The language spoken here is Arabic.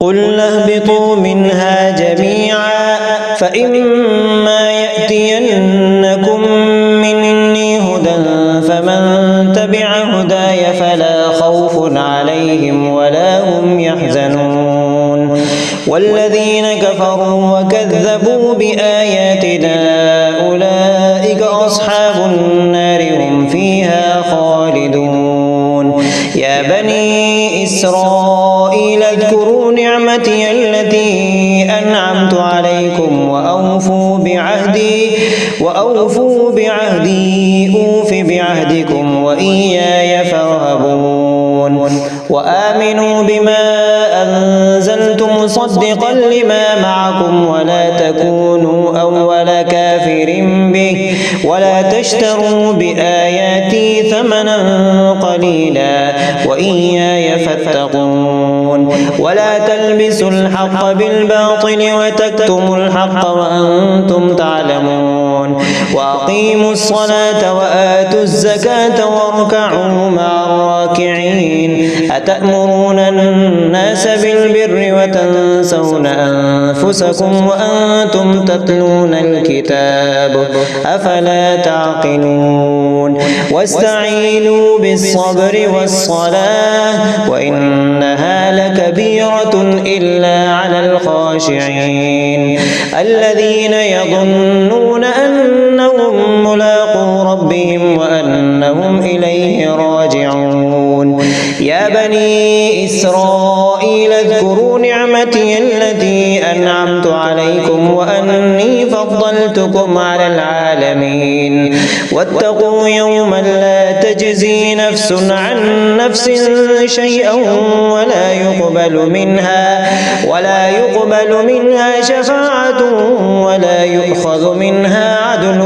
قُلْ اهْبِطُوا مِنْهَا جَمِيعًا فَإِمَّا يَأْتِيَنَّكُم مِّنِّي هُدًى فَمَن تَبِعَ هُدَايَ فَلَا خَوْفٌ عَلَيْهِمْ وَلَا هُمْ يَحْزَنُونَ وَالَّذِينَ كَفَرُوا وَكَذَّبُوا بِآيَاتِنَا أُولَٰئِكَ أَصْحَابُ النَّارِ هُمْ فِيهَا خَالِدُونَ يَا بَنِي إِسْرَائِيلَ اذْكُرُوا نِعْمَتِيَ الَّتِي أَنْعَمْتُ عَلَيْكُمْ وَأَوْفُوا بِعَهْدِي أُوفِ بِعَهْدِكُمْ وَإِيَّايَ فَارْهَبُونِ وَآمِنُوا بِمَا أَنزَلْتُ مُصَدِّقًا لِّمَا مَعَكُمْ وَلَا تَكُونُوا أَوَّلَ كَافِرٍ بِهِ وَلَا تَشْتَرُوا بِآيَاتِي ثَمَنًا قَلِيلًا وَإِيَّايَ فَاتَّقُونِ وَلَا تَلْبِسُوا الْحَقَّ بِالْبَاطِلِ وَتَكْتُمُوا الْحَقَّ وَأَنتُمْ تَعْلَمُونَ وَأَقِيمُوا الصَّلَاةَ وَآتُوا الزَّكَاةَ وَارْكَعُوا مَعَ الرَّاكِعِينَ أَتَأْمُرُونَ النَّاسَ بِالْبِرِّ وَتَنسَوْنَ أَنفُسَكُمْ وَأَنتُمْ تَتْلُونَ الْكِتَابَ أَفَلَا تَعْقِلُونَ وَاسْتَعِينُوا بِالصَّبْرِ وَالصَّلَاةِ وَإِنَّهَا لَكَبِيرَةٌ إِلَّا عَلَى الْخَاشِعِينَ الَّذِينَ يَظُنُّونَ أَنَّهُم مُّلَاقُو رَبِّهِمْ وَأَنَّهُمْ إِلَيْهِ راجعون يا بني إسرائيل اذكروا نعمتي التي أنعمت عليكم وأني فضلتكم على العالمين واتقوا يوما لا تجزي نفس عن نفس شيئا ولا يقبل منها شفاعة ولا يؤخذ منها عدل